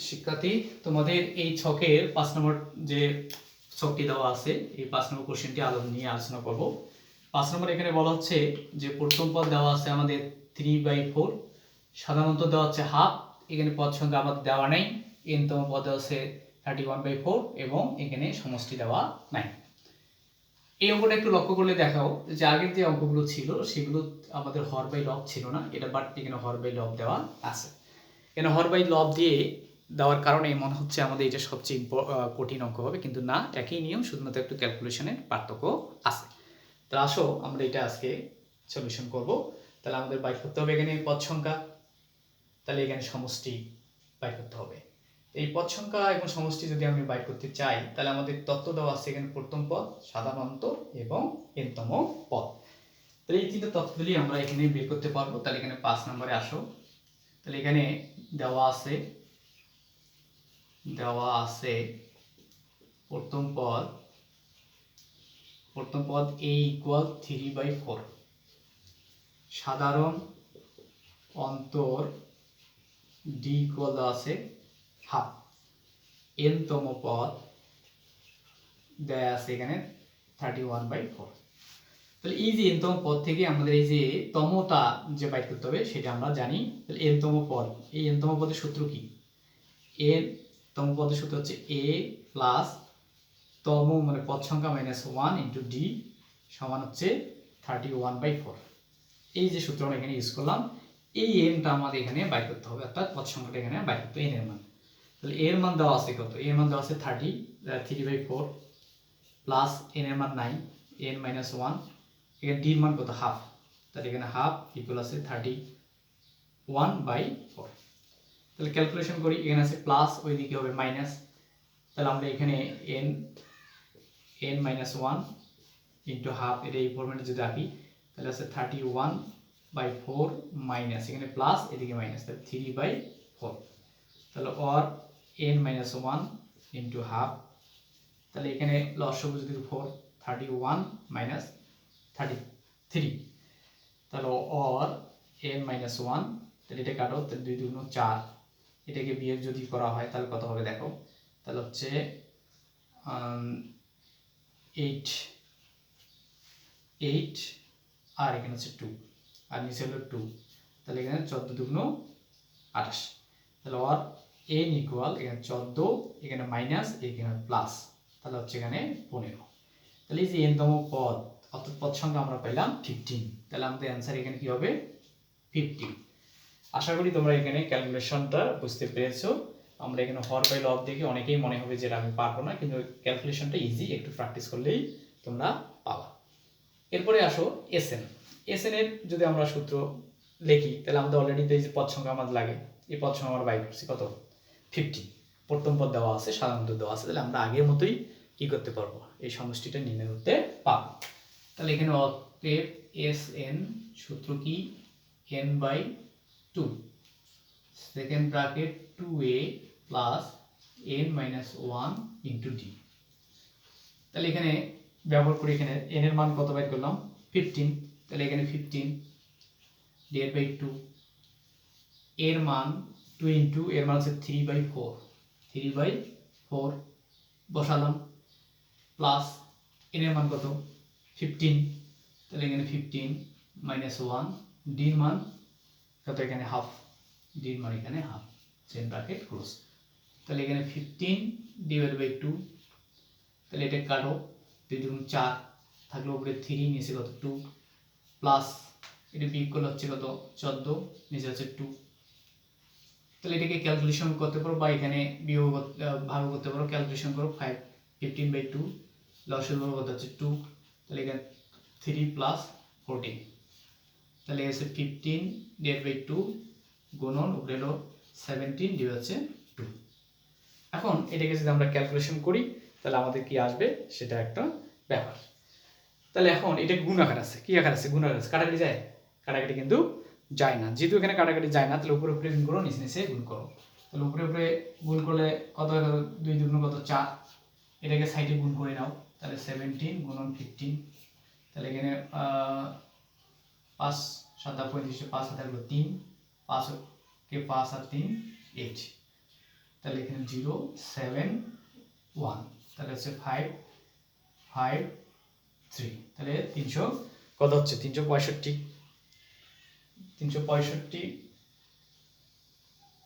শিক্ষার্থী, তোমাদের এই ছকের 5 নম্বর যে ছকটি দেওয়া আছে এই 5 নম্বর কোশ্চেনটি নিয়ে আলোচনা করব। 5 নম্বর এখানে বলা হচ্ছে যে প্রথম পদ দেওয়া আছে আমাদের 3/4, সাধারণত দেওয়া হচ্ছে হাফ, এখানে পদ সংখ্যা আমাদের দেওয়া নাই, n তম পদ দেওয়া আছে 31/4 এবং এখানে সমষ্টি দেওয়া নাই। এই অঙ্কটা একটু লক্ষ্য করলে দেখাও যে আগের যে অঙ্কগুলো ছিল সেগুলো আমাদের হর বাই লব ছিল না, এটা বাট এখানে হর বাই লব দেওয়া আছে। এখানে হর বাই লব দিয়ে দেওয়ার কারণে মনে হচ্ছে আমাদের এটা সবচেয়ে কঠিন অঙ্ক হবে, কিন্তু না, একই নিয়ম, শুধুমাত্র একটু ক্যালকুলেশনের পার্থক্য আছে। তাহলে আসো আমরা এটা আজকে সলিউশন করব। তাহলে আমাদের বাইর করতে হবে এখানে পদ সংখ্যা, তাহলে এখানে সমষ্টি বাইর করতে হবে। এই পদ সংখ্যা এবং সমষ্টি যদি আমি বাইর করতে চাই তাহলে আমাদের তত্ত্ব দেওয়া আছে এখানে প্রথম পদ, সাধারণ অন্তর এবং n-তম পদ। তাহলে এই তিনটা তত্ত্বগুলি আমরা এখানে বের করতে পারবো। তাহলে এখানে 5 নম্বরে আসো। তাহলে এখানে দেওয়া আছে প্রথম পদ a = 3/4, সাধারণ অন্তর d = আছে হাফ, n-তম পদ দেয়া আছে এখানে 31/4। তাহলে এই যে n-তম পদ থেকে আমাদের এই যে তমটা যে বাইর করতে হবে সেটা আমরা জানি। তাহলে n-তম পদ, এই n-তম পদের সূত্র কি? n-তম পদের সূত্র হচ্ছে a প্লাস তম মানে পদ সংখ্যা -1 ইন্টু d সমান হচ্ছে 31/4। এই যে সূত্র আমরা এখানে ইউজ করলাম, এই n-টা আমাদের এখানে বাইর করতে হবে, অর্থাৎ পদ সংখ্যাটা এখানে বাইর করতে হবে, n এর মান। তাহলে এর মান দেওয়া আছে কত? এর মান দেওয়া আছে 3/4 প্লাস n এর মান 9, n - 1, এখানে d এর মান কত? হাফ, তাহলে এখানে হাফ ইকুয়াল আছে 31/4। তাহলে ক্যালকুলেশন করি, এখানে আছে প্লাস, ওইদিকে হবে মাইনাস। তাহলে আমরা এখানে n - 1 ইন্টু হাফ, এটা এই ফরম্যাটে যদি রাখি তাহলে আছে 31/4 মাইনাস, এখানে প্লাস এদিকে মাইনাস, তাহলে 3/4। তাহলে অর n - 1 ইন্টু হাফ, তাহলে এখানে লসাগু যদি 4, 31 - 33, তাহলে অর n - 1, তাহলে এটা কাটো, তাহলে 2 × 4, এটাকে বিয়োগ যদি করা হয় তাহলে কত হবে দেখো, তাহলে হচ্ছে 8 আর এখানে হচ্ছে 2 আর নিচে হলো 2, তাহলে এখানে 14 × 2 = 28। তাহলে অর n ইকুয়াল এখানে 14, এখানে মাইনাস, এখানে প্লাস, তাহলে হচ্ছে এখানে 15। তাহলে এই যে n-তম পদ অর্থাৎ পদ সংখ্যা আমরা পেলাম 15। তাহলে আমাদের অ্যান্সার এখানে কি হবে? 15। আশা করি তোমরা এখানে ক্যালকুলেশনটা বুঝতে পেরেছো। আমরা এখানে হর বাই লব দেখে অনেকেই মনে হবে যে আমি পারবো না, কিন্তু ক্যালকুলেশনটা ইজি, একটু প্র্যাকটিস করলেই তোমরা পাবা। এরপরে আসো এসএন। এসএন-এর যদি আমরা সূত্র লিখি তাহলে আমাদের অলরেডি এই যে পদ সংখ্যা আমাদের লাগে, এই পদ সংখ্যা আমরা বাইর করছি কত? 50। প্রথম পদ দেওয়া আছে, সাধারণ অন্তর দেওয়া আছে, তাহলে আমরা আগের মতোই কি করতে পারবো? এই সমষ্টিটা নির্ণয় করতে পারবো। তাহলে এখানে অতএব এসএন সূত্র কি? n/2, second bracket 2a plus n - 1 into d। তাহলে এখানে ব্যবহার করে এখানে n এর মান কত বাইর করলাম? 15। তাহলে এখানে 15 / 2, এর মান 2 ইন্টু এর মান হচ্ছে 3/4 বসালাম, প্লাস n এর মান কত? 15, তাহলে এখানে 15 - 1, d এর মান কত? এখানে হাফ, d এর মান এখানে হাফ, চেন ব্র্যাকেট ক্লোজ। তাহলে এখানে 15 / 2, তাহলে এটা কাটো, 2 × 4 থাকলে উপরে 3, নিচে কত? 2, প্লাস এটা বিয়োগ করলে হচ্ছে কত? 14, নিচে হচ্ছে 2। তাহলে এটাকে ক্যালকুলেশন করতে পারো বা এখানে বিয়োগ ভাগ করতে পারো, ক্যালকুলেশন করো। 15/2 লসাগু কত হচ্ছে 2, তাহলে এখানে 3 প্লাস 14, তাহলে এসে 15 / 2 গুণন উপরে হলো 17 দিয়ে হচ্ছে 2। এখন এটাকে যদি আমরা ক্যালকুলেশন করি তাহলে আমাদের কি আসবে সেটা একটা ব্যাপার। তাহলে এখন এটা গুণ আকার আছে, কি আকার আছে? গুণ আকার আছে। কাটাকাটি যায়? কাটাকাটি কিন্তু যায় না। যেহেতু এখানে কাটাকাটি যায় না তাহলে উপরে উপরে গুণ করো, নিচে নিচে গুণ করো। তাহলে উপরে উপরে গুণ করলে কত হয়? 2 × 2 কত? 4, এটাকে সাইডে গুণ করে নাও, তাহলে 17 গুণন 15, তাহলে এখানে 5 × 7 = 35, 5 × 7 = 3, 5 কে 5 আর 3 8। তাহলে এখানে 0 7 1 তাহলে হচ্ছে 5 5 3 তাহলে 300 কত হচ্ছে 365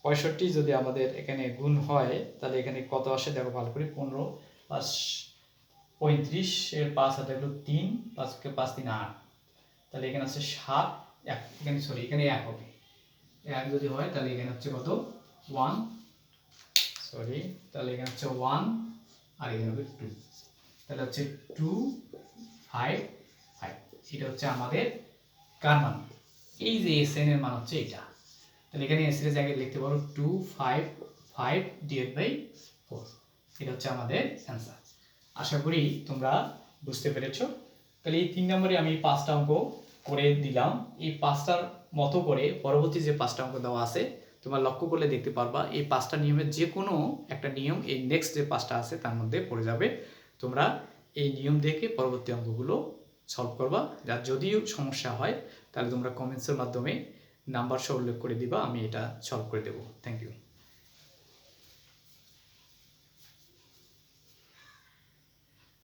65 যদি আমাদের এখানে গুণ হয় তাহলে এখানে কত আসে দেখো ভালো করে 15 প্লাস 35 এর 5 হাতে হলো 3 5 কে 5 3 8 তাহলে এখানে আছে 7 1 এখানে সরি এখানে 1 হবে 1 যদি হয় তাহলে এখানে হচ্ছে কত 1 সরি তাহলে এখানে হচ্ছে 1 আর এখানে হবে 2 তাহলে হচ্ছে 2 5 5 এটা হচ্ছে আমাদের কার মান এই যে এসএন এর মান হচ্ছে এটা তাহলে এখানে এসএন এর জায়গায় লিখতে পারো 2 5 5 ডিভাইড বাই 4 এটা হচ্ছে আমাদের অ্যানসার আশা করি তোমরা বুঝতে পেরেছো তাহলে এই 3 নম্বরে আমি 5টা অঙ্ক করে দিলাম এই 5টার মতো করে পরবর্তী যে 5টা অঙ্ক দেওয়া আছে তোমরা লক্ষ্য করলে দেখতে পারবা এই 5টা নিয়মের যে কোনো একটা নিয়ম এই নেক্সট যে 5টা আছে তার মধ্যে পড়ে যাবে তোমরা এই নিয়ম দেখে পরবর্তী অঙ্কগুলো সলভ করবা যার যদিও সমস্যা হয় তাহলে তোমরা কমেন্টসের মাধ্যমে নাম্বার সহ উল্লেখ করে দিবা আমি এটা সলভ করে দেবো থ্যাংক ইউ